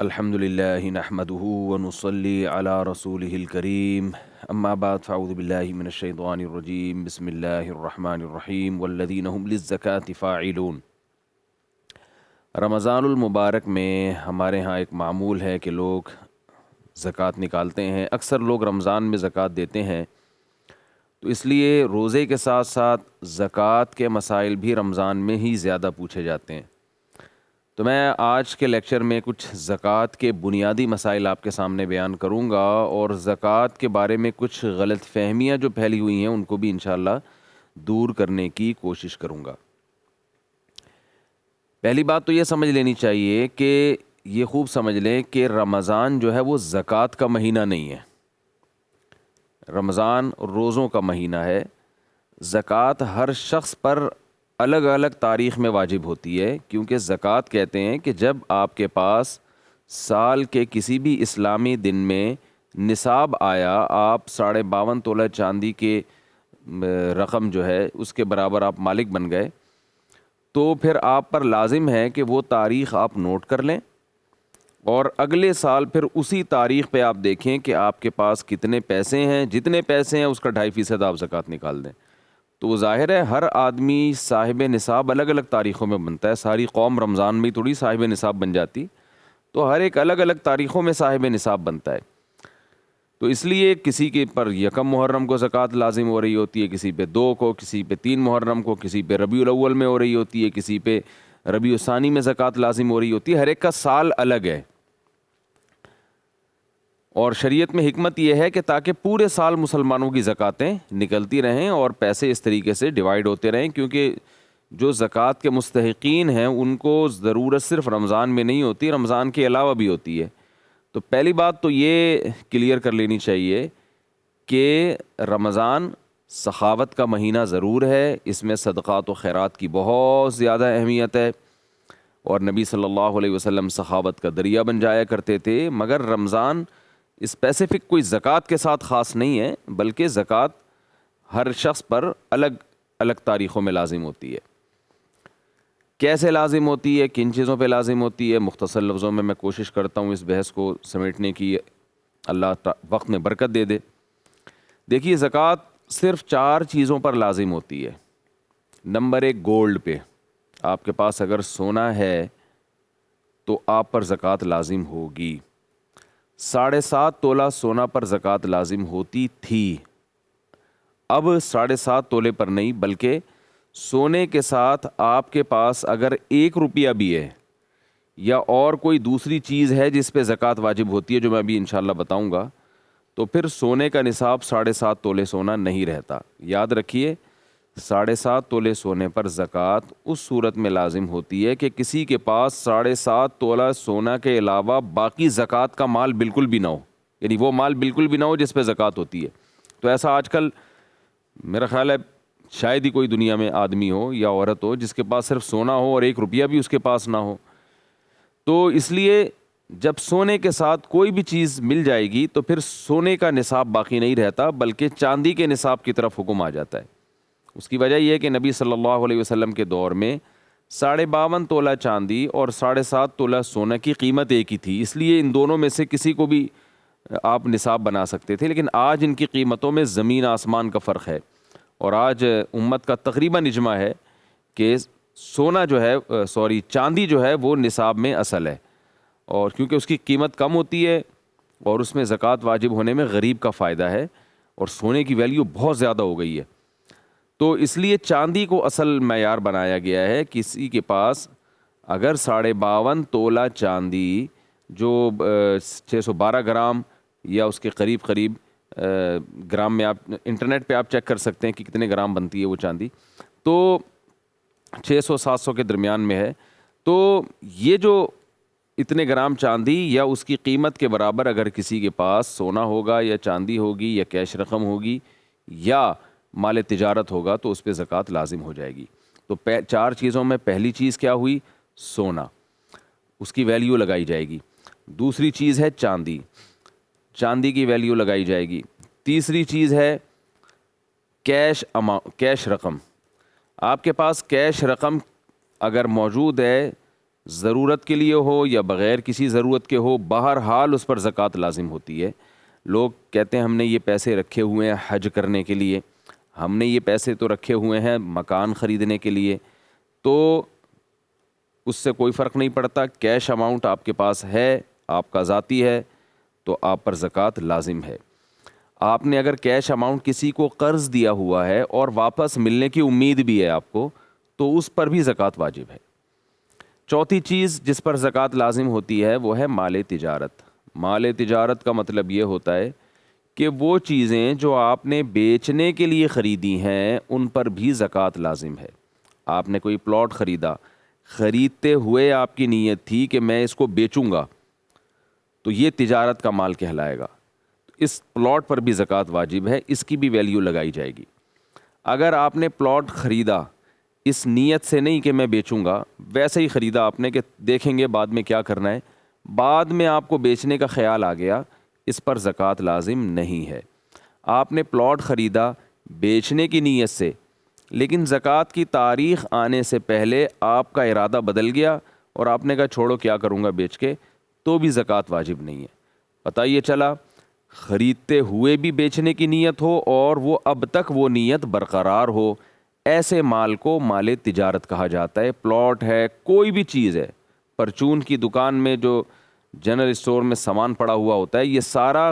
الحمد للہ نحمده ونصلی علی رسوله الکریم اما بعد فاعوذ باللہ من الشیطان الرجیم بسم اللہ الرحمن الرحیم والذین هم للزکاة فاعلون۔ رمضان المبارک میں ہمارے ہاں ایک معمول ہے کہ لوگ زکوٰۃ نکالتے ہیں۔ اکثر لوگ رمضان میں زکوٰۃ دیتے ہیں، تو اس لیے روزے کے ساتھ ساتھ زکوٰۃ کے مسائل بھی رمضان میں ہی زیادہ پوچھے جاتے ہیں۔ تو میں آج کے لیکچر میں کچھ زکوٰۃ کے بنیادی مسائل آپ کے سامنے بیان کروں گا، اور زکوٰۃ کے بارے میں کچھ غلط فہمیاں جو پھیلی ہوئی ہیں ان کو بھی انشاءاللہ دور کرنے کی کوشش کروں گا۔ پہلی بات تو یہ سمجھ لینی چاہیے کہ یہ خوب سمجھ لیں کہ رمضان جو ہے وہ زکوٰۃ کا مہینہ نہیں ہے۔ رمضان روزوں کا مہینہ ہے۔ زکوٰۃ ہر شخص پر الگ الگ تاریخ میں واجب ہوتی ہے، کیونکہ زکوٰۃ کہتے ہیں کہ جب آپ کے پاس سال کے کسی بھی اسلامی دن میں نصاب آیا، آپ 52.5 تولہ چاندی کے رقم جو ہے اس کے برابر آپ مالک بن گئے، تو پھر آپ پر لازم ہے کہ وہ تاریخ آپ نوٹ کر لیں، اور اگلے سال پھر اسی تاریخ پہ آپ دیکھیں کہ آپ کے پاس کتنے پیسے ہیں، جتنے پیسے ہیں اس کا 2.5% آپ زکوٰۃ نکال دیں۔ تو وہ ظاہر ہے ہر آدمی صاحب نصاب الگ الگ تاریخوں میں بنتا ہے، ساری قوم رمضان میں تھوڑی صاحب نصاب بن جاتی، تو ہر ایک الگ الگ تاریخوں میں صاحب نصاب بنتا ہے۔ تو اس لیے کسی کے پر 1 محرم کو زکوٰۃ لازم ہو رہی ہوتی ہے، کسی پہ 2 کو، کسی پہ 3 محرم کو، کسی پہ ربیع الاول میں ہو رہی ہوتی ہے، کسی پہ ربیع الثانی میں زکوٰۃ لازم ہو رہی ہوتی ہے۔ ہر ایک کا سال الگ ہے، اور شریعت میں حکمت یہ ہے کہ تاکہ پورے سال مسلمانوں کی زکوٰتیں نکلتی رہیں اور پیسے اس طریقے سے ڈیوائیڈ ہوتے رہیں، کیونکہ جو زکوٰۃ کے مستحقین ہیں ان کو ضرورت صرف رمضان میں نہیں ہوتی، رمضان کے علاوہ بھی ہوتی ہے۔ تو پہلی بات تو یہ کلیئر کر لینی چاہیے کہ رمضان سخاوت کا مہینہ ضرور ہے، اس میں صدقات و خیرات کی بہت زیادہ اہمیت ہے، اور نبی صلی اللہ علیہ وسلم سخاوت کا دریا بن جایا کرتے تھے۔ مگر رمضان اسپیسیفک کوئی زکوٰۃ کے ساتھ خاص نہیں ہے، بلکہ زکوٰۃ ہر شخص پر الگ الگ تاریخوں میں لازم ہوتی ہے۔ کیسے لازم ہوتی ہے، کن چیزوں پہ لازم ہوتی ہے، مختصر لفظوں میں کوشش کرتا ہوں اس بحث کو سمیٹنے کی، اللہ وقت میں برکت دے دے۔ دیکھیے، زکوٰۃ صرف 4 چیزوں پر لازم ہوتی ہے۔ نمبر 1، گولڈ پہ۔ آپ کے پاس اگر سونا ہے تو آپ پر زکوٰۃ لازم ہوگی۔ 7.5 تولہ سونا پر زکوٰۃ لازم ہوتی تھی، اب 7.5 تولے پر نہیں، بلکہ سونے کے ساتھ آپ کے پاس اگر 1 روپیہ بھی ہے یا اور کوئی دوسری چیز ہے جس پہ زکوٰۃ واجب ہوتی ہے، جو میں ابھی انشاءاللہ بتاؤں گا، تو پھر سونے کا نصاب 7.5 تولے سونا نہیں رہتا۔ یاد رکھیے، 7.5 تولے سونے پر زکوٰۃ اس صورت میں لازم ہوتی ہے کہ کسی کے پاس 7.5 تولہ سونا کے علاوہ باقی زکوٰۃ کا مال بالکل بھی نہ ہو، یعنی وہ مال بالکل بھی نہ ہو جس پہ زکوٰۃ ہوتی ہے۔ تو ایسا آج کل میرا خیال ہے شاید ہی کوئی دنیا میں آدمی ہو یا عورت ہو جس کے پاس صرف سونا ہو اور 1 روپیہ بھی اس کے پاس نہ ہو۔ تو اس لیے جب سونے کے ساتھ کوئی بھی چیز مل جائے گی تو پھر سونے کا نصاب باقی نہیں رہتا، بلکہ چاندی کے نصاب کی طرف حکم آ جاتا ہے۔ اس کی وجہ یہ ہے کہ نبی صلی اللہ علیہ وسلم کے دور میں 52.5 تولہ چاندی اور 7.5 تولہ سونا کی قیمت ایک ہی تھی، اس لیے ان دونوں میں سے کسی کو بھی آپ نصاب بنا سکتے تھے۔ لیکن آج ان کی قیمتوں میں زمین آسمان کا فرق ہے، اور آج امت کا تقریباً اجماع ہے کہ سونا جو ہے چاندی جو ہے وہ نصاب میں اصل ہے، اور کیونکہ اس کی قیمت کم ہوتی ہے اور اس میں زکوٰۃ واجب ہونے میں غریب کا فائدہ ہے، اور سونے کی ویلیو بہت زیادہ ہو گئی ہے۔ تو اس لیے چاندی کو اصل معیار بنایا گیا ہے۔ کسی کے پاس اگر 52.5 تولہ چاندی جو 612 گرام یا اس کے قریب قریب گرام میں، آپ انٹرنیٹ پہ آپ چیک کر سکتے ہیں کہ کتنے گرام بنتی ہے وہ چاندی، تو 600-700 کے درمیان میں ہے۔ تو یہ جو اتنے گرام چاندی یا اس کی قیمت کے برابر اگر کسی کے پاس سونا ہوگا یا چاندی ہوگی یا کیش رقم ہوگی یا مال تجارت ہوگا تو اس پہ زکوٰۃ لازم ہو جائے گی۔ تو 4 چیزوں میں پہلی چیز کیا ہوئی؟ سونا، اس کی ویلیو لگائی جائے گی۔ دوسری چیز ہے چاندی، چاندی کی ویلیو لگائی جائے گی۔ تیسری چیز ہے کیش رقم۔ آپ کے پاس کیش رقم اگر موجود ہے ضرورت کے لیے ہو یا بغیر کسی ضرورت کے ہو، بہرحال اس پر زکوٰۃ لازم ہوتی ہے۔ لوگ کہتے ہیں ہم نے یہ پیسے رکھے ہوئے ہیں حج کرنے کے لیے، ہم نے یہ پیسے تو رکھے ہوئے ہیں مکان خریدنے کے لیے، تو اس سے کوئی فرق نہیں پڑتا، کیش اماؤنٹ آپ کے پاس ہے، آپ کا ذاتی ہے، تو آپ پر زکوٰۃ لازم ہے۔ آپ نے اگر کیش اماؤنٹ کسی کو قرض دیا ہوا ہے اور واپس ملنے کی امید بھی ہے آپ کو، تو اس پر بھی زکوٰۃ واجب ہے۔ چوتھی چیز جس پر زکوٰۃ لازم ہوتی ہے وہ ہے مال تجارت۔ مال تجارت کا مطلب یہ ہوتا ہے کہ وہ چیزیں جو آپ نے بیچنے کے لیے خریدی ہیں ان پر بھی زکوٰۃ لازم ہے۔ آپ نے کوئی پلاٹ خریدا، خریدتے ہوئے آپ کی نیت تھی کہ میں اس کو بیچوں گا، تو یہ تجارت کا مال کہلائے گا، اس پلاٹ پر بھی زکوٰۃ واجب ہے، اس کی بھی ویلیو لگائی جائے گی۔ اگر آپ نے پلاٹ خریدا اس نیت سے نہیں کہ میں بیچوں گا، ویسے ہی خریدا آپ نے کہ دیکھیں گے بعد میں کیا کرنا ہے، بعد میں آپ کو بیچنے کا خیال آ گیا، اس پر زکوٰۃ لازم نہیں ہے۔ آپ نے پلاٹ خریدا بیچنے کی نیت سے، لیکن زکوٰۃ کی تاریخ آنے سے پہلے آپ کا ارادہ بدل گیا اور آپ نے کہا چھوڑو کیا کروں گا بیچ کے، تو بھی زکوٰۃ واجب نہیں ہے۔ پتہ یہ چلا خریدتے ہوئے بھی بیچنے کی نیت ہو اور وہ اب تک وہ نیت برقرار ہو، ایسے مال کو مال تجارت کہا جاتا ہے۔ پلاٹ ہے، کوئی بھی چیز ہے، پرچون کی دکان میں جو جنرل اسٹور میں سامان پڑا ہوا ہوتا ہے، یہ سارا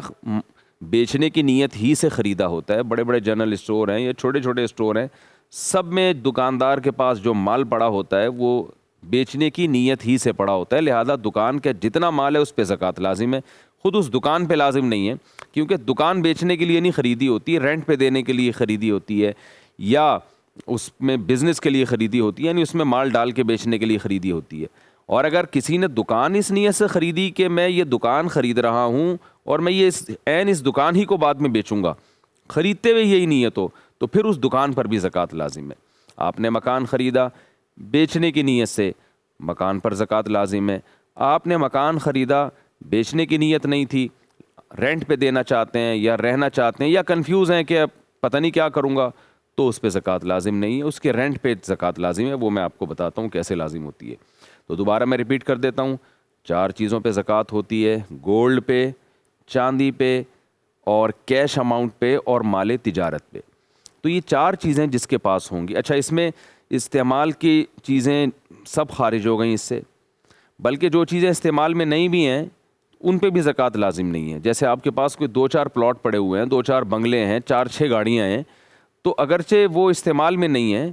بیچنے کی نیت ہی سے خریدا ہوتا ہے۔ بڑے بڑے جنرل اسٹور ہیں یا چھوٹے چھوٹے اسٹور ہیں، سب میں دکاندار کے پاس جو مال پڑا ہوتا ہے وہ بیچنے کی نیت ہی سے پڑا ہوتا ہے، لہذا دکان کا جتنا مال ہے اس پہ زکوٰۃ لازم ہے۔ خود اس دکان پہ لازم نہیں ہے، کیونکہ دکان بیچنے کے لیے نہیں خریدی ہوتی ہے، رینٹ پہ دینے کے لیے خریدی ہوتی ہے، یا اس میں بزنس کے لیے خریدی ہوتی ہے، یعنی اس میں مال ڈال کے بیچنے کے لیے خریدی ہوتی ہے۔ اور اگر کسی نے دکان اس نیت سے خریدی کہ میں یہ دکان خرید رہا ہوں اور میں یہ اس دکان ہی کو بعد میں بیچوں گا، خریدتے ہوئے یہی نیت ہو، تو پھر اس دکان پر بھی زکوٰۃ لازم ہے۔ آپ نے مکان خریدا بیچنے کی نیت سے، مکان پر زکوٰۃ لازم ہے۔ آپ نے مکان خریدا بیچنے کی نیت نہیں تھی، رینٹ پہ دینا چاہتے ہیں یا رہنا چاہتے ہیں یا کنفیوز ہیں کہ پتہ نہیں کیا کروں گا، تو اس پہ زکوٰۃ لازم نہیں ہے، اس کے رینٹ پہ زکوٰۃ لازم ہے۔ وہ میں آپ کو بتاتا ہوں کیسے لازم ہوتی ہے۔ تو دوبارہ میں ریپیٹ کر دیتا ہوں، 4 چیزوں پہ زکوٰۃ ہوتی ہے: گولڈ پہ، چاندی پہ، اور کیش اماؤنٹ پہ، اور مال تجارت پہ۔ تو یہ 4 چیزیں جس کے پاس ہوں گی۔ اچھا، اس میں استعمال کی چیزیں سب خارج ہو گئیں اس سے، بلکہ جو چیزیں استعمال میں نہیں بھی ہیں ان پہ بھی زکوٰۃ لازم نہیں ہے۔ جیسے آپ کے پاس کوئی 2-4 پلاٹ پڑے ہوئے ہیں، 2-4 بنگلے ہیں، 4-6 گاڑیاں ہیں، تو اگرچہ وہ استعمال میں نہیں ہیں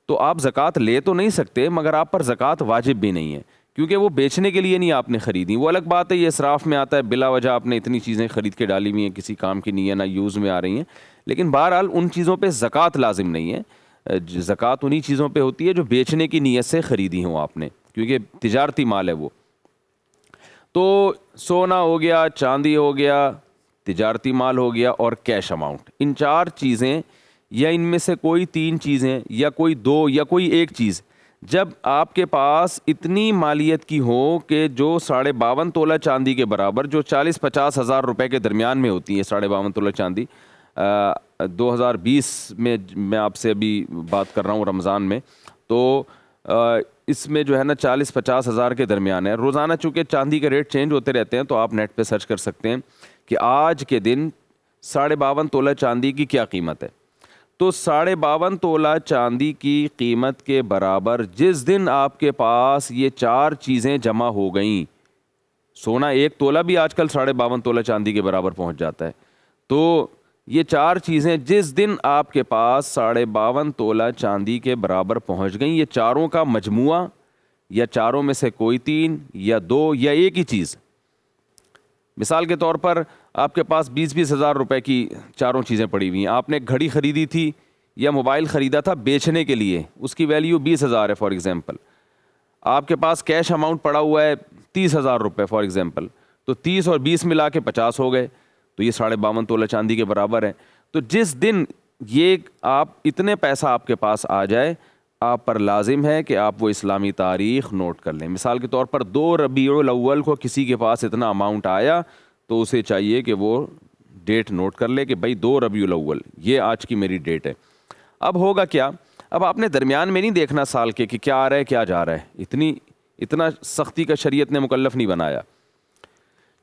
تو آپ زکوٰۃ لے تو نہیں سکتے، مگر آپ پر زکوٰۃ واجب بھی نہیں ہے، کیونکہ وہ بیچنے کے لیے نہیں آپ نے خریدی۔ وہ الگ بات ہے، یہ اسراف میں آتا ہے، بلا وجہ آپ نے اتنی چیزیں خرید کے ڈالی ہوئی ہیں، کسی کام کی نہیں ہے، نہ یوز میں آ رہی ہیں، لیکن بہرحال ان چیزوں پہ زکوٰۃ لازم نہیں ہے۔ زکوٰۃ انہی چیزوں پہ ہوتی ہے جو بیچنے کی نیت سے خریدی ہوں آپ نے، کیونکہ تجارتی مال ہے وہ۔ تو سونا ہو گیا، چاندی ہو گیا، تجارتی مال ہو گیا، اور کیش اماؤنٹ، ان 4 چیزیں یا ان میں سے کوئی 3 چیزیں یا کوئی 2 یا کوئی 1 چیز جب آپ کے پاس اتنی مالیت کی ہو کہ جو 52.5 تولہ چاندی کے برابر، جو 40-50 ہزار روپے کے درمیان میں ہوتی ہے 52.5 تولہ چاندی، 2020 میں میں آپ سے ابھی بات کر رہا ہوں رمضان میں، تو اس میں جو ہے نا 40-50 ہزار کے درمیان ہے۔ روزانہ چونکہ چاندی کے ریٹ چینج ہوتے رہتے ہیں تو آپ نیٹ پہ سرچ کر سکتے ہیں کہ آج کے دن 52.5 تولہ چاندی کی کیا قیمت ہے۔ تو 52.5 تولہ چاندی کی قیمت کے برابر جس دن آپ کے پاس یہ 4 چیزیں جمع ہو گئیں، سونا 1 تولہ بھی آج کل 52.5 تولہ چاندی کے برابر پہنچ جاتا ہے، تو یہ 4 چیزیں جس دن آپ کے پاس 52.5 تولہ چاندی کے برابر پہنچ گئیں، یہ چاروں کا مجموعہ یا چاروں میں سے کوئی 3 یا 2 یا ایک ہی چیز، مثال کے طور پر آپ کے پاس 20-20 ہزار روپے کی چاروں چیزیں پڑی ہوئی ہیں، آپ نے گھڑی خریدی تھی یا موبائل خریدا تھا بیچنے کے لیے، اس کی ویلیو 20 ہزار ہے فار ایگزامپل، آپ کے پاس کیش اماؤنٹ پڑا ہوا ہے 30 ہزار روپے فار ایگزامپل، تو 30 اور 20 ملا کے 50 ہو گئے، تو یہ 52.5 تولہ چاندی کے برابر ہے۔ تو جس دن یہ آپ اتنے پیسہ آپ کے پاس آ جائے، آپ پر لازم ہے کہ آپ وہ اسلامی تاریخ نوٹ کر لیں۔ مثال کے طور پر 2 ربیع الاول کو کسی کے پاس اتنا اماؤنٹ آیا تو اسے چاہیے کہ وہ ڈیٹ نوٹ کر لے کہ بھائی 2 ربیع الاول یہ آج کی میری ڈیٹ ہے۔ اب ہوگا کیا، اب آپ نے درمیان میں نہیں دیکھنا سال کے کہ کیا آ رہا ہے کیا جا رہا ہے، اتنا سختی کا شریعت نے مکلف نہیں بنایا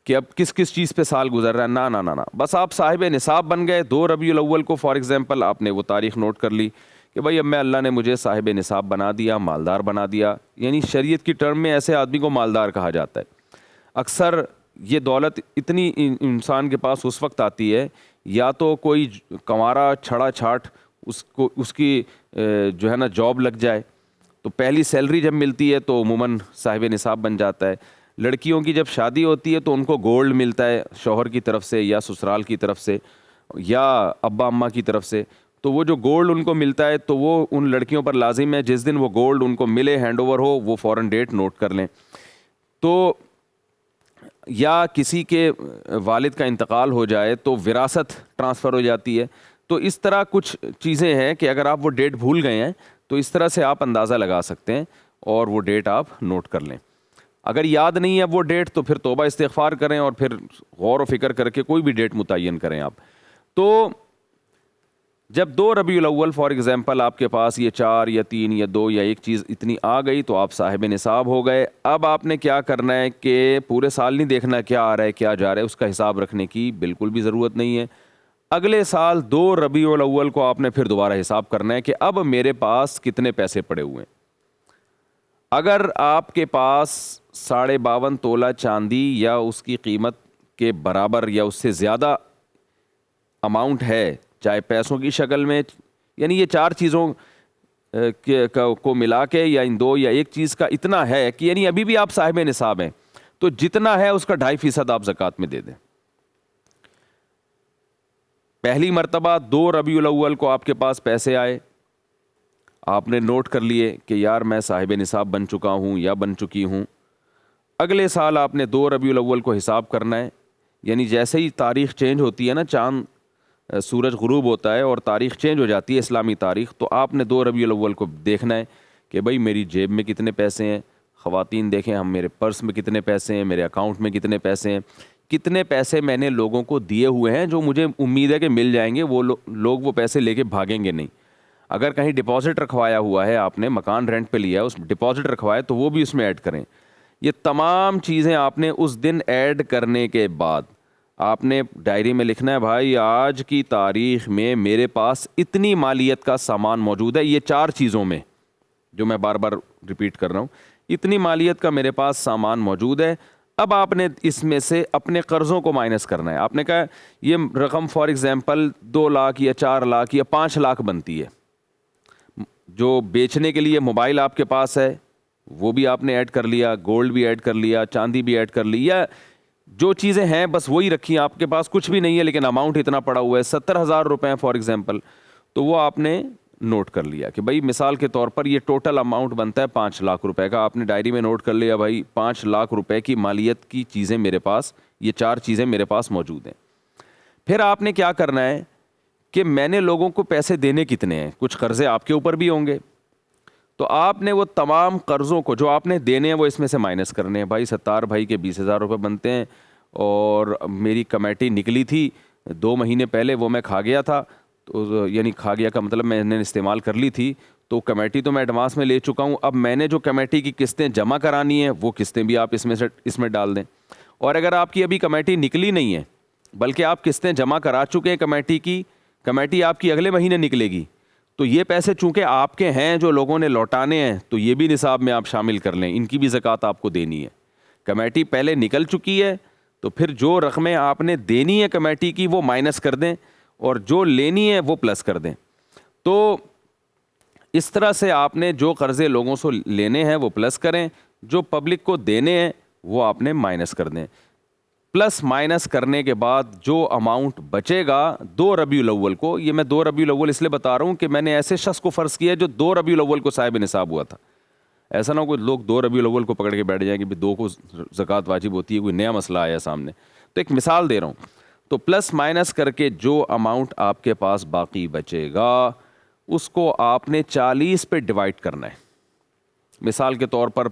کہ اب کس کس چیز پہ سال گزر رہا ہے، نا نا نا نا، بس آپ صاحب نصاب بن گئے 2 ربیع الاول کو فار ایگزامپل، آپ نے وہ تاریخ نوٹ کر لی کہ بھائی اب میں اللہ نے مجھے صاحب نصاب بنا دیا، مالدار بنا دیا. یعنی شریعت کی ٹرم میں ایسے آدمی کو مالدار کہا جاتا ہے. اکثر یہ دولت اتنی انسان کے پاس اس وقت آتی ہے یا تو کوئی کنوارا چھڑا چھاٹ اس کی جو ہے نا جاب لگ جائے، تو پہلی سیلری جب ملتی ہے تو عموماً صاحب نصاب بن جاتا ہے. لڑکیوں کی جب شادی ہوتی ہے تو ان کو گولڈ ملتا ہے شوہر کی طرف سے یا سسرال کی طرف سے یا ابا اماں کی طرف سے، تو وہ جو گولڈ ان کو ملتا ہے تو وہ ان لڑکیوں پر لازم ہے جس دن وہ گولڈ ان کو ملے، ہینڈ اوور ہو، وہ فوراً ڈیٹ نوٹ کر لیں. تو یا کسی کے والد کا انتقال ہو جائے تو وراثت ٹرانسفر ہو جاتی ہے. تو اس طرح کچھ چیزیں ہیں کہ اگر آپ وہ ڈیٹ بھول گئے ہیں تو اس طرح سے آپ اندازہ لگا سکتے ہیں اور وہ ڈیٹ آپ نوٹ کر لیں. اگر یاد نہیں ہے وہ ڈیٹ تو پھر توبہ استغفار کریں اور پھر غور و فکر کر کے کوئی بھی ڈیٹ متعین کریں آپ. تو جب 2 ربیع الاول فار ایگزامپل آپ کے پاس یہ 4 یا 3 یا 2 یا ایک چیز اتنی آ گئی تو آپ صاحب نصاب ہو گئے. اب آپ نے کیا کرنا ہے کہ پورے سال نہیں دیکھنا کیا آ رہا ہے کیا جا رہا ہے، اس کا حساب رکھنے کی بالکل بھی ضرورت نہیں ہے. اگلے سال 2 ربیع الاول کو آپ نے پھر دوبارہ حساب کرنا ہے کہ اب میرے پاس کتنے پیسے پڑے ہوئے ہیں. اگر آپ کے پاس 52.5 تولہ چاندی یا اس کی قیمت کے برابر یا اس سے زیادہ اماؤنٹ ہے، چاہے پیسوں کی شکل میں، یعنی یہ 4 چیزوں کو ملا کے یا ان 2 یا ایک چیز کا اتنا ہے کہ یعنی ابھی بھی آپ صاحب نصاب ہیں، تو جتنا ہے اس کا 2.5% آپ زکوٰۃ میں دے دیں. پہلی مرتبہ 2 ربیع الاول کو آپ کے پاس پیسے آئے، آپ نے نوٹ کر لیے کہ یار میں صاحب نصاب بن چکا ہوں یا بن چکی ہوں. اگلے سال آپ نے 2 ربیع الاول کو حساب کرنا ہے. یعنی جیسے ہی تاریخ چینج ہوتی ہے نا، چاند سورج غروب ہوتا ہے اور تاریخ چینج ہو جاتی ہے اسلامی تاریخ، تو آپ نے 2 ربیع الاول کو دیکھنا ہے کہ بھائی میری جیب میں کتنے پیسے ہیں. خواتین دیکھیں ہم، میرے پرس میں کتنے پیسے ہیں، میرے اکاؤنٹ میں کتنے پیسے ہیں، کتنے پیسے میں نے لوگوں کو دیے ہوئے ہیں جو مجھے امید ہے کہ مل جائیں گے، وہ لوگ وہ پیسے لے کے بھاگیں گے نہیں. اگر کہیں ڈپازٹ رکھوایا ہوا ہے، آپ نے مکان رینٹ پہ لیا ہے، اس ڈپازٹ رکھوایا تو وہ بھی اس میں ایڈ کریں. یہ تمام چیزیں آپ نے اس دن ایڈ کرنے کے بعد آپ نے ڈائری میں لکھنا ہے بھائی آج کی تاریخ میں میرے پاس اتنی مالیت کا سامان موجود ہے. یہ 4 چیزوں میں جو میں بار بار ریپیٹ کر رہا ہوں، اتنی مالیت کا میرے پاس سامان موجود ہے. اب آپ نے اس میں سے اپنے قرضوں کو مائنس کرنا ہے. آپ نے کہا یہ رقم فار ایگزامپل 2 لاکھ یا 4 لاکھ یا 5 لاکھ بنتی ہے. جو بیچنے کے لیے موبائل آپ کے پاس ہے وہ بھی آپ نے ایڈ کر لیا، گولڈ بھی ایڈ کر لیا، چاندی بھی ایڈ کر لی، یا جو چیزیں ہیں بس وہی رکھی. آپ کے پاس کچھ بھی نہیں ہے لیکن اماؤنٹ اتنا پڑا ہوا ہے 70,000 روپے فار ایگزامپل، تو وہ آپ نے نوٹ کر لیا کہ بھائی مثال کے طور پر یہ ٹوٹل اماؤنٹ بنتا ہے 5 لاکھ روپے کا. آپ نے ڈائری میں نوٹ کر لیا بھائی 5 لاکھ روپے کی مالیت کی چیزیں میرے پاس، یہ 4 چیزیں میرے پاس موجود ہیں. پھر آپ نے کیا کرنا ہے کہ میں نے لوگوں کو پیسے دینے کتنے ہیں، کچھ قرضے آپ کے اوپر بھی ہوں گے، تو آپ نے وہ تمام قرضوں کو جو آپ نے دینے ہیں وہ اس میں سے مائنس کرنے ہیں. بھائی 70 بھائی کے 20,000 روپے بنتے ہیں اور میری کمیٹی نکلی تھی 2 مہینے پہلے، وہ میں کھا گیا تھا، تو یعنی کھا گیا کا مطلب میں نے استعمال کر لی تھی، تو کمیٹی تو میں ایڈوانس میں لے چکا ہوں. اب میں نے جو کمیٹی کی قسطیں جمع کرانی ہیں وہ قسطیں بھی آپ اس میں ڈال دیں. اور اگر آپ کی ابھی کمیٹی نکلی نہیں ہے بلکہ آپ قسطیں جمع کرا چکے ہیں کمیٹی کی، کمیٹی آپ کی اگلے مہینے نکلے گی، تو یہ پیسے چونکہ آپ کے ہیں جو لوگوں نے لوٹانے ہیں تو یہ بھی نصاب میں آپ شامل کر لیں، ان کی بھی زکوٰۃ آپ کو دینی ہے. کمیٹی پہلے نکل چکی ہے تو پھر جو رقمیں آپ نے دینی ہے کمیٹی کی وہ مائنس کر دیں اور جو لینی ہے وہ پلس کر دیں. تو اس طرح سے آپ نے جو قرضے لوگوں سے لینے ہیں وہ پلس کریں، جو پبلک کو دینے ہیں وہ آپ نے مائنس کر دیں. پلس مائنس کرنے کے بعد جو اماؤنٹ بچے گا 2 ربیع الاول کو، یہ میں 2 ربیع الاول اس لیے بتا رہا ہوں کہ میں نے ایسے شخص کو فرض کیا جو 2 ربیع الاول کو صاحب نصاب ہوا تھا. ایسا نہ ہو کوئی لوگ 2 ربیع الاول کو پکڑ کے بیٹھ جائیں کہ 2 کو زکوٰۃ واجب ہوتی ہے، کوئی نیا مسئلہ آیا سامنے. تو ایک مثال دے رہا ہوں. تو پلس مائنس کر کے جو اماؤنٹ آپ کے پاس باقی بچے گا اس کو آپ نے 40 پہ ڈیوائڈ کرنا ہے. مثال کے طور پر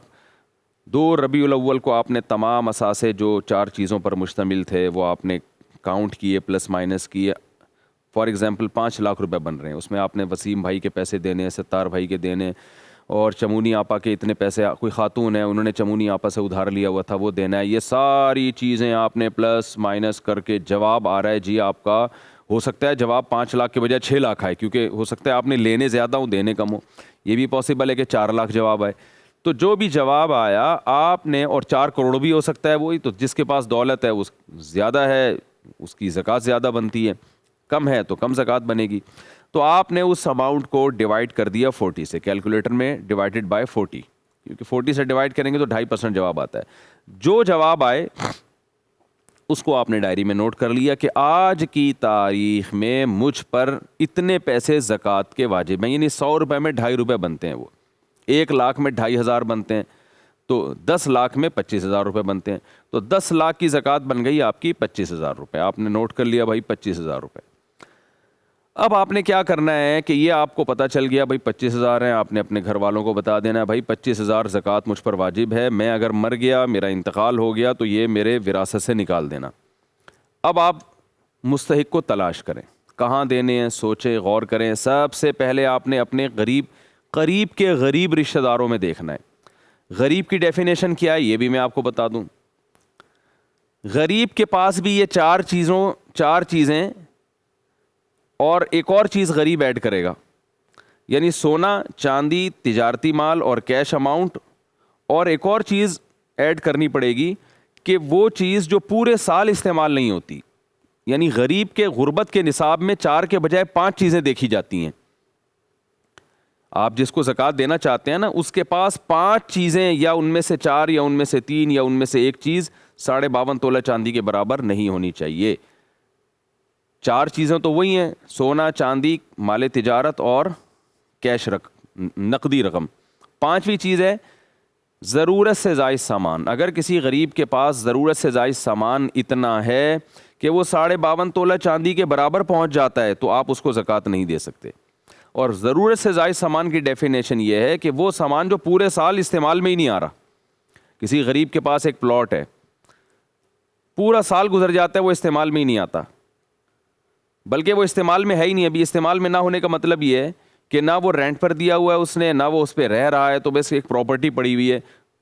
2 ربیع الاول کو آپ نے تمام اثاثے جو 4 چیزوں پر مشتمل تھے وہ آپ نے کاؤنٹ کیے، پلس مائنس کیے. فار ایگزامپل 5 لاکھ روپے بن رہے ہیں، اس میں آپ نے وسیم بھائی کے پیسے دینے ہیں، ستار بھائی کے دینے، اور چمونی آپا کے اتنے پیسے، کوئی خاتون ہے انہوں نے چمونی آپا سے ادھار لیا ہوا تھا وہ دینا ہے، یہ ساری چیزیں آپ نے پلس مائنس کر کے جواب آ رہا ہے جی آپ کا، ہو سکتا ہے جواب 5 لاکھ کے بجائے 6 لاکھ آئے، کیونکہ ہو سکتا ہے آپ نے لینے زیادہ ہوں دینے کم ہو، یہ بھی پاسبل ہے کہ 4 لاکھ جواب آئے۔ تو جو بھی جواب آیا آپ نے، اور 4 کروڑ بھی ہو سکتا ہے، وہی تو جس کے پاس دولت ہے اس زیادہ ہے اس کی زکوٰۃ زیادہ بنتی ہے، کم ہے تو کم زکوٰۃ بنے گی۔ تو آپ نے اس اماؤنٹ کو ڈیوائڈ کر دیا 40 سے، کیلکولیٹر میں ڈیوائڈڈ بائی 40، کیونکہ 40 سے ڈیوائڈ کریں گے تو 2.5% جواب آتا ہے۔ جو جواب آئے اس کو آپ نے ڈائری میں نوٹ کر لیا کہ آج کی تاریخ میں مجھ پر اتنے پیسے زکوٰۃ کے واجب ہیں، یعنی 100 روپے میں 2.5 روپے بنتے ہیں، وہ 1 لاکھ میں 2.5 بنتے ہیں، تو 10 لاکھ میں 25,000 روپے بنتے ہیں، تو 10 لاکھ کی زکوٰۃ بن گئی آپ کی 25,000 روپے، آپ نے نوٹ کر لیا بھائی 25,000 روپے۔ اب آپ نے کیا کرنا ہے کہ یہ آپ کو پتہ چل گیا بھائی 25,000 ہیں، آپ نے اپنے گھر والوں کو بتا دینا ہے بھائی 25,000 زکوٰۃ مجھ پر واجب ہے، میں اگر مر گیا، میرا انتقال ہو گیا تو یہ میرے وراثت سے نکال دینا۔ اب آپ مستحق کو تلاش کریں، کہاں دینے ہیں، سوچیں، غور کریں۔ سب سے پہلے آپ نے اپنے قریب کے غریب رشتہ داروں میں دیکھنا ہے۔ غریب کی ڈیفینیشن کیا ہے یہ بھی میں آپ کو بتا دوں۔ غریب کے پاس بھی یہ 4 چیزیں اور ایک اور چیز غریب ایڈ کرے گا، یعنی سونا، چاندی، تجارتی مال اور کیش اماؤنٹ، اور ایک اور چیز ایڈ کرنی پڑے گی کہ وہ چیز جو پورے سال استعمال نہیں ہوتی، یعنی غریب کے غربت کے نصاب میں 4 کے بجائے 5 چیزیں دیکھی جاتی ہیں۔ آپ جس کو زکوٰۃ دینا چاہتے ہیں نا، اس کے پاس 5 چیزیں، یا ان میں سے 4 یا ان میں سے 3 یا ان میں سے ایک چیز 52.5 تولہ چاندی کے برابر نہیں ہونی چاہیے۔ 4 چیزیں تو وہی ہیں، سونا، چاندی، مال تجارت اور کیش نقدی رقم۔ 5ویں چیز ہے ضرورت سے زائد سامان۔ اگر کسی غریب کے پاس ضرورت سے زائد سامان اتنا ہے کہ وہ 52.5 تولہ چاندی کے برابر پہنچ جاتا ہے تو آپ اس کو زکوٰۃ نہیں دے سکتے۔ اور ضرورت سے زائد سامان کی ڈیفینیشن یہ ہے کہ وہ سامان جو پورے سال استعمال میں ہی نہیں آ رہا۔ کسی غریب کے پاس ایک پلاٹ ہے، پورا سال گزر جاتا ہے وہ استعمال میں ہی نہیں آتا، بلکہ وہ استعمال میں ہے ہی نہیں۔ ابھی استعمال میں نہ ہونے کا مطلب یہ ہے کہ نہ وہ رینٹ پر دیا ہوا ہے اس نے، نہ وہ اس پہ رہ رہا ہے، تو بس ایک پراپرٹی پڑی ہوئی ہے،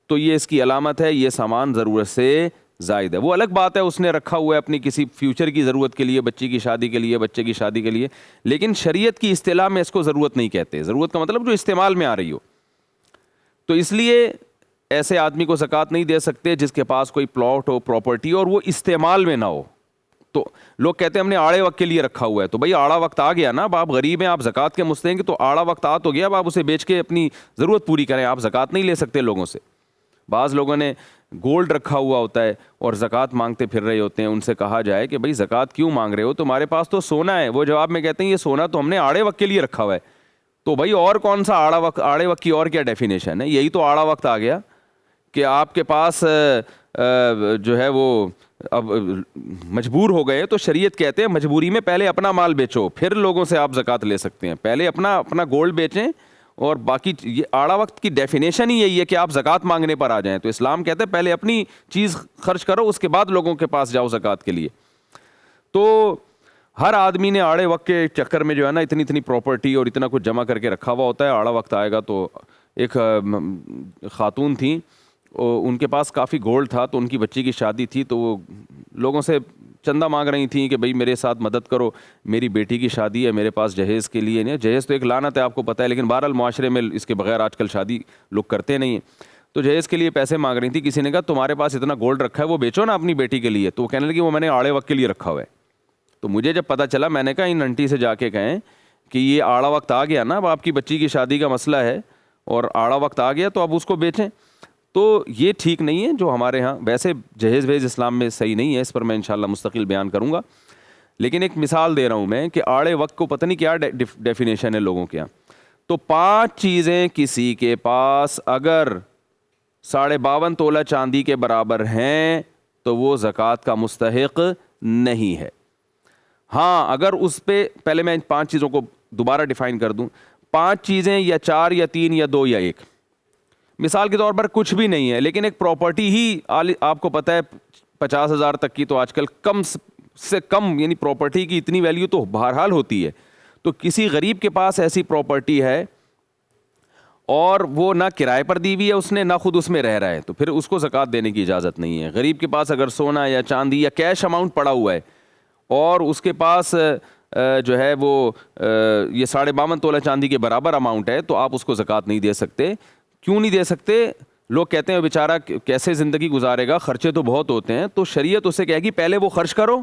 تو یہ اس کی علامت ہے یہ سامان ضرورت سے زائد ہے۔ وہ الگ بات ہے اس نے رکھا ہوا ہے اپنی کسی فیوچر کی ضرورت کے لیے، بچی کی شادی کے لیے، بچے کی شادی کے لیے، لیکن شریعت کی اصطلاح میں اس کو ضرورت نہیں کہتے۔ ضرورت کا مطلب جو استعمال میں آ رہی ہو۔ تو اس لیے ایسے آدمی کو زکوٰۃ نہیں دے سکتے جس کے پاس کوئی پلاٹ ہو، پراپرٹی اور وہ استعمال میں نہ ہو۔ تو لوگ کہتے ہیں ہم نے آڑے وقت کے لیے رکھا ہوا ہے، تو بھائی آڑا وقت آ گیا نا، اب آپ غریب ہیں، آپ زکوٰۃ کے مستحق ہیں، تو آڑا وقت آ تو گیا، اب آپ اسے بیچ کے اپنی ضرورت پوری کریں، آپ زکوٰۃ نہیں لے سکتے لوگوں سے۔ بعض لوگوں نے گولڈ رکھا ہوا ہوتا ہے اور زکوٰۃ مانگتے پھر رہے ہوتے ہیں، ان سے کہا جائے کہ بھائی زکوٰۃ کیوں مانگ رہے ہو، تمہارے پاس تو سونا ہے۔ وہ جواب میں کہتے ہیں یہ سونا تو ہم نے آڑے وقت کے لیے رکھا ہوا ہے۔ تو بھائی اور کون سا آڑے وقت کی اور کیا ڈیفینیشن ہے؟ یہی تو آڑا وقت آ گیا کہ آپ کے پاس جو ہے وہ اب مجبور ہو گئے، تو شریعت کہتے ہیں مجبوری میں پہلے اپنا مال بیچو پھر لوگوں سے آپ زکوٰۃ لے سکتے ہیں۔ پہلے اپنا گولڈ بیچیں، اور باقی یہ آڑا وقت کی ڈیفینیشن ہی یہی ہے کہ آپ زکوٰۃ مانگنے پر آ جائیں۔ تو اسلام کہتے ہیں پہلے اپنی چیز خرچ کرو، اس کے بعد لوگوں کے پاس جاؤ زکوٰۃ کے لیے۔ تو ہر آدمی نے آڑے وقت کے چکر میں جو ہے نا اتنی پراپرٹی اور اتنا کچھ جمع کر کے رکھا ہوا ہوتا ہے۔ آڑا وقت آئے گا تو ایک خاتون تھیں، ان کے پاس کافی گولڈ تھا، تو ان کی بچی کی شادی تھی، تو وہ لوگوں سے چندہ مانگ رہی تھیں کہ بھائی میرے ساتھ مدد کرو، میری بیٹی کی شادی ہے، میرے پاس جہیز کے لیے نہیں۔ جہیز تو ایک لعنت ہے آپ کو پتہ ہے، لیکن بہرحال معاشرے میں اس کے بغیر آج کل شادی لوگ کرتے نہیں ہیں۔ تو جہیز کے لیے پیسے مانگ رہی تھی، کسی نے کہا تمہارے پاس اتنا گولڈ رکھا ہے وہ بیچو نا اپنی بیٹی کے لیے۔ تو وہ کہنے لگی وہ میں نے آڑے وقت کے لیے رکھا ہوا ہے۔ تو مجھے جب پتہ چلا میں نے کہا ان انٹی سے جا کے کہیں کہ یہ آڑا وقت آ گیا نا، اب آپ کی بچی کی شادی کا مسئلہ ہے اور آڑا وقت آ گیا تو اب اس کو بیچیں۔ تو یہ ٹھیک نہیں ہے جو ہمارے ہاں، ویسے جہیز وہیز اسلام میں صحیح نہیں ہے، اس پر میں انشاءاللہ مستقل بیان کروں گا، لیکن ایک مثال دے رہا ہوں میں کہ آڑے وقت کو پتہ نہیں کیا ڈیفینیشن ہے لوگوں کے یہاں۔ تو 5 چیزیں کسی کے پاس اگر 52.5 تولہ چاندی کے برابر ہیں تو وہ زکوٰۃ کا مستحق نہیں ہے۔ ہاں اگر اس پہ، پہلے میں 5 چیزوں کو دوبارہ ڈیفائن کر دوں، 5 چیزیں یا 4 یا 3 یا 2 یا 1، مثال کے طور پر کچھ بھی نہیں ہے لیکن ایک پراپرٹی ہی آپ کو پتہ ہے 50,000 تک کی، تو آج کل کم سے کم یعنی پراپرٹی کی اتنی ویلیو تو بہرحال ہوتی ہے۔ تو کسی غریب کے پاس ایسی پراپرٹی ہے اور وہ نہ کرائے پر دی ہوئی ہے اس نے، نہ خود اس میں رہ رہا ہے، تو پھر اس کو زکوٰۃ دینے کی اجازت نہیں ہے۔ غریب کے پاس اگر سونا یا چاندی یا کیش اماؤنٹ پڑا ہوا ہے اور اس کے پاس جو ہے وہ یہ 52.5 تولہ چاندی کے برابر اماؤنٹ ہے، تو آپ اس کو زکوٰۃ نہیں دے سکتے۔ کیوں نہیں دے سکتے؟ لوگ کہتے ہیں بیچارہ کیسے زندگی گزارے گا، خرچے تو بہت ہوتے ہیں، تو شریعت اسے کہے گی پہلے وہ خرچ کرو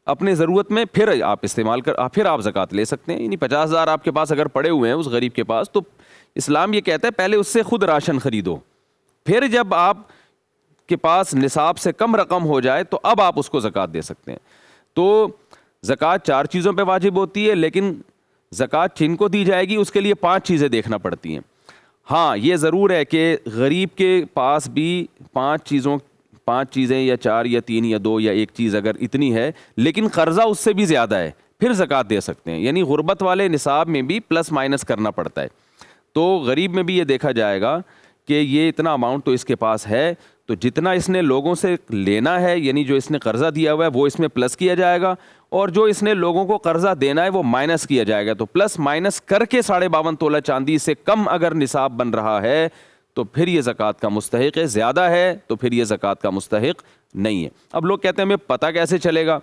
اپنے ضرورت میں، پھر آپ استعمال پھر آپ زکوٰۃ لے سکتے ہیں۔ یعنی 50,000 آپ کے پاس اگر پڑے ہوئے ہیں اس غریب کے پاس، تو اسلام یہ کہتا ہے پہلے اس سے خود راشن خریدو، پھر جب آپ کے پاس نصاب سے کم رقم ہو جائے تو اب آپ اس کو زکوٰۃ دے سکتے ہیں۔ تو زکوٰۃ 4 چیزوں پہ واجب ہوتی ہے، لیکن زکوٰۃ جن کو دی جائے گی اس کے لیے 5 چیزیں دیکھنا پڑتی ہیں۔ ہاں یہ ضرور ہے کہ غریب کے پاس بھی 5 چیزیں یا 4 یا 3 یا 2 یا 1 چیز اگر اتنی ہے، لیکن قرضہ اس سے بھی زیادہ ہے، پھر زکوٰۃ دے سکتے ہیں۔ یعنی غربت والے نصاب میں بھی پلس مائنس کرنا پڑتا ہے، تو غریب میں بھی یہ دیکھا جائے گا کہ یہ اتنا اماؤنٹ تو اس کے پاس ہے، تو جتنا اس نے لوگوں سے لینا ہے، یعنی جو اس نے قرضہ دیا ہوا ہے وہ اس میں پلس کیا جائے گا، اور جو اس نے لوگوں کو قرضہ دینا ہے وہ مائنس کیا جائے گا۔ تو پلس مائنس کر کے 52.5 تولہ چاندی سے کم اگر نصاب بن رہا ہے تو پھر یہ زکوٰۃ کا مستحق ہے، زیادہ ہے تو پھر یہ زکوٰۃ کا مستحق نہیں ہے۔ اب لوگ کہتے ہیں ہمیں پتہ کیسے چلے گا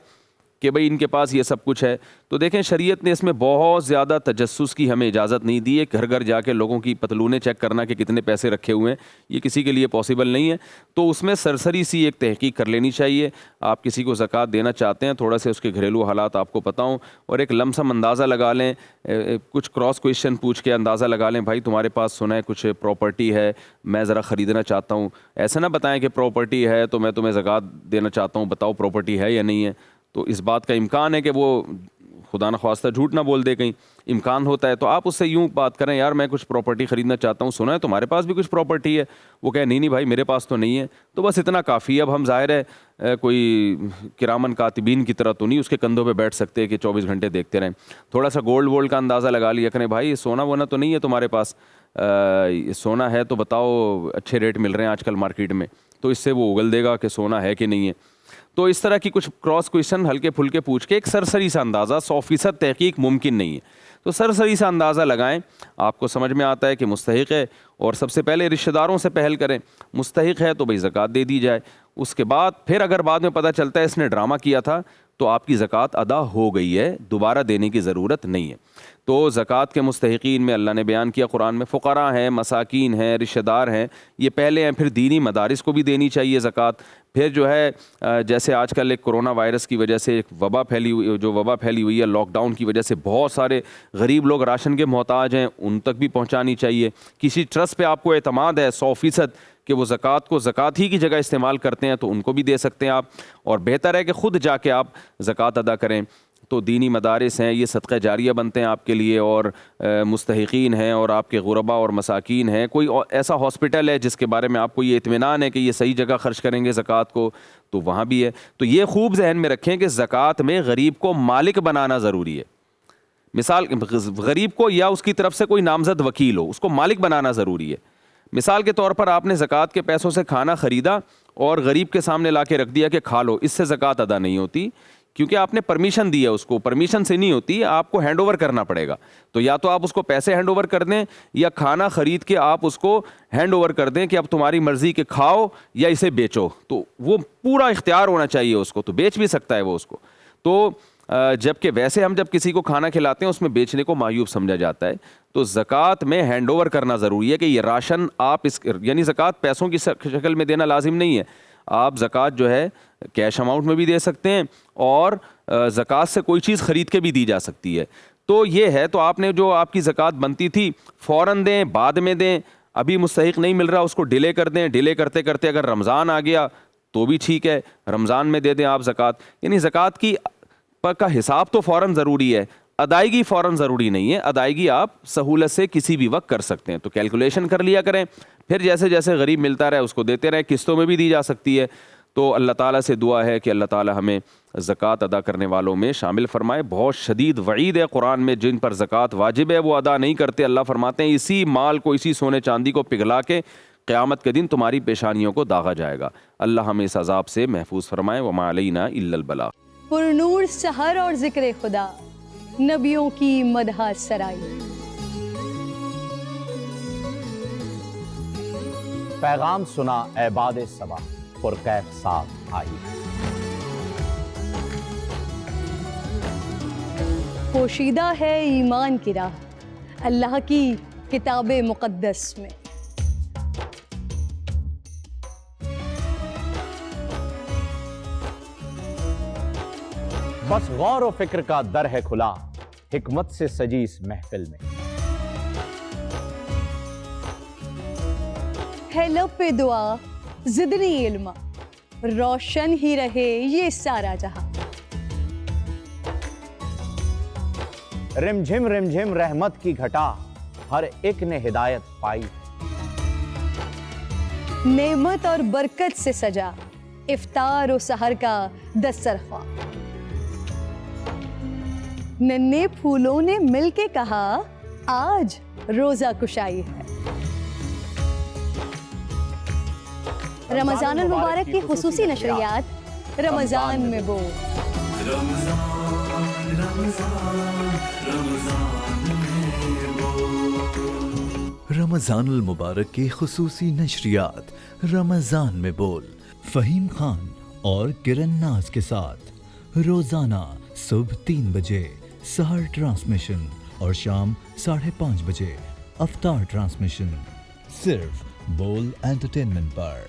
کہ بھئی ان کے پاس یہ سب کچھ ہے؟ تو دیکھیں شریعت نے اس میں بہت زیادہ تجسس کی ہمیں اجازت نہیں دی ہے، گھر گھر جا کے لوگوں کی پتلونیں چیک کرنا کہ کتنے پیسے رکھے ہوئے ہیں، یہ کسی کے لیے پاسبل نہیں ہے۔ تو اس میں سرسری سی ایک تحقیق کر لینی چاہیے۔ آپ کسی کو زکوٰۃ دینا چاہتے ہیں، تھوڑا سے اس کے گھریلو حالات آپ کو پتہ ہوں، اور ایک لم سم اندازہ لگا لیں، کچھ کراس کویشچن پوچھ کے اندازہ لگا لیں، بھائی تمہارے پاس سنا ہے کچھ پراپرٹی ہے، میں ذرا خریدنا چاہتا ہوں۔ ایسا نہ بتائیں کہ پراپرٹی ہے تو میں تمہیں زکوٰۃ دینا چاہتا ہوں، بتاؤ پراپرٹی ہے یا نہیں ہے۔ تو اس بات کا امکان ہے کہ وہ خدا نخواستہ جھوٹ نہ بول دے، کہیں امکان ہوتا ہے، تو آپ اس سے یوں بات کریں، یار میں کچھ پراپرٹی خریدنا چاہتا ہوں، سنا ہے تمہارے پاس بھی کچھ پراپرٹی ہے؟ وہ کہے نہیں بھائی میرے پاس تو نہیں ہے۔ تو بس اتنا کافی ہے۔ اب ہم ظاہر ہے کوئی کرامن کاتبین کی طرح تو نہیں اس کے کندھوں پہ بیٹھ سکتے کہ 24 گھنٹے دیکھتے رہیں۔ تھوڑا سا گولڈ کا اندازہ لگا لیا کریں، بھائی سونا وونا تو نہیں ہے تمہارے پاس؟ سونا ہے تو بتاؤ، اچھے ریٹ مل رہے ہیں آج کل مارکیٹ میں، تو اس سے وہ اگل دے گا کہ سونا ہے کہ نہیں ہے۔ تو اس طرح کی کچھ کراس کویشچن ہلکے پھلکے پوچھ کے ایک سرسری سا اندازہ، 100% تحقیق ممکن نہیں ہے، تو سرسری سا اندازہ لگائیں، آپ کو سمجھ میں آتا ہے کہ مستحق ہے، اور سب سے پہلے رشتہ داروں سے پہل کریں، مستحق ہے تو بھئی زکوٰۃ دے دی جائے۔ اس کے بعد پھر اگر بعد میں پتہ چلتا ہے اس نے ڈرامہ کیا تھا تو آپ کی زکوٰۃ ادا ہو گئی ہے، دوبارہ دینے کی ضرورت نہیں ہے۔ تو زکوٰۃ کے مستحقین میں اللہ نے بیان کیا قرآن میں، فقراء ہیں، مساکین ہیں، رشتہ دار ہیں، یہ پہلے ہیں۔ پھر دینی مدارس کو بھی دینی چاہیے زکوٰۃ۔ پھر جو ہے جیسے آج کل ایک کرونا وائرس کی وجہ سے ایک وبا پھیلی ہوئی ہے، لاک ڈاؤن کی وجہ سے بہت سارے غریب لوگ راشن کے محتاج ہیں، ان تک بھی پہنچانی چاہیے۔ کسی ٹرسٹ پہ آپ کو اعتماد ہے 100% کہ وہ زکوٰۃ کو زکوٰۃ ہی کی جگہ استعمال کرتے ہیں، تو ان کو بھی دے سکتے ہیں آپ، اور بہتر ہے کہ خود جا کے آپ زکوٰۃ ادا کریں۔ تو دینی مدارس ہیں، یہ صدقہ جاریہ بنتے ہیں آپ کے لیے، اور مستحقین ہیں، اور آپ کے غربا اور مساکین ہیں۔ کوئی ایسا ہاسپٹل ہے جس کے بارے میں آپ کو یہ اطمینان ہے کہ یہ صحیح جگہ خرچ کریں گے زکوٰۃ کو، تو وہاں بھی ہے۔ تو یہ خوب ذہن میں رکھیں کہ زکوٰۃ میں غریب کو مالک بنانا ضروری ہے۔ مثال غریب کو یا اس کی طرف سے کوئی نامزد وکیل ہو، اس کو مالک بنانا ضروری ہے۔ مثال کے طور پر آپ نے زکوٰۃ کے پیسوں سے کھانا خریدا اور غریب کے سامنے لا کے رکھ دیا کہ کھا لو، اس سے زکوٰۃ ادا نہیں ہوتی، کیونکہ آپ نے پرمیشن دی ہے اس کو، پرمیشن سے نہیں ہوتی، آپ کو ہینڈ اوور کرنا پڑے گا۔ تو یا تو آپ اس کو پیسے ہینڈ اوور کر دیں، یا کھانا خرید کے آپ اس کو ہینڈ اوور کر دیں کہ اب تمہاری مرضی کہ کھاؤ یا اسے بیچو، تو وہ پورا اختیار ہونا چاہیے اس کو، تو بیچ بھی سکتا ہے وہ اس کو۔ تو جبکہ ویسے ہم جب کسی کو کھانا کھلاتے ہیں اس میں بیچنے کو معیوب سمجھا جاتا ہے، تو زکوٰۃ میں ہینڈ اوور کرنا ضروری ہے کہ یہ راشن آپ یعنی زکوٰۃ پیسوں کی شکل میں دینا لازم نہیں ہے، آپ زکوٰۃ جو ہے کیش اماؤنٹ میں بھی دے سکتے ہیں، اور زکوٰۃ سے کوئی چیز خرید کے بھی دی جا سکتی ہے۔ تو یہ ہے، تو آپ نے جو آپ کی زکوٰۃ بنتی تھی فوراً دیں، بعد میں دیں، ابھی مستحق نہیں مل رہا اس کو ڈیلے کر دیں، ڈیلے کرتے کرتے اگر رمضان آ گیا تو بھی ٹھیک ہے، رمضان میں دے دیں آپ زکوٰۃ۔ یعنی زکوٰۃ کا حساب تو فوراً ضروری ہے، ادائیگی فوراً ضروری نہیں ہے، ادائیگی آپ سہولت سے کسی بھی وقت کر سکتے ہیں۔ تو کیلکولیشن کر لیا کریں، پھر جیسے جیسے غریب ملتا رہے اس کو دیتے رہیں، قسطوں میں بھی دی جا سکتی ہے۔ تو اللہ تعالیٰ سے دعا ہے کہ اللہ تعالیٰ ہمیں زکوٰۃ ادا کرنے والوں میں شامل فرمائے۔ بہت شدید وعید ہے قرآن میں، جن پر زکوٰۃ واجب ہے وہ ادا نہیں کرتے، اللہ فرماتے ہیں اسی مال کو، اسی سونے چاندی کو پگھلا کے قیامت کے دن تمہاری پیشانیوں کو داغا جائے گا۔ اللہ ہمیں اس عذاب سے محفوظ فرمائے۔ وما علینا الا البلاغ۔ پر نور سحر اور ذکر خدا، نبیوں کی مدح سرائی۔ پیغام سنا اے باد صبا، پرکیف صاحب آئی۔ پوشیدہ ہے ایمان کی راہ اللہ کی کتاب مقدس میں، بس غور و فکر کا در ہے کھلا، حکمت سے سجی اس محفل میں۔ ہے لب پہ دعا زدنی علم، روشن ہی رہے یہ سارا جہاں۔ رم جھم رحمت کی گھٹا، ہر ایک نے ہدایت پائی۔ نعمت اور برکت سے سجا افطار و سحر کا دسترخواں، ننھے پھولوں نے مل کے کہا آج روزہ کشائی ہے۔ رمضان المبارک کی خصوصی نشریات رمضان میں بول۔ رمضان المبارک کی خصوصی نشریات رمضان میں بول، فہیم خان اور کرن ناز کے ساتھ روزانہ صبح 3 بجے سحر ٹرانسمیشن اور شام 5:30 بجے افطار ٹرانسمیشن، صرف بول انٹرٹینمنٹ پر۔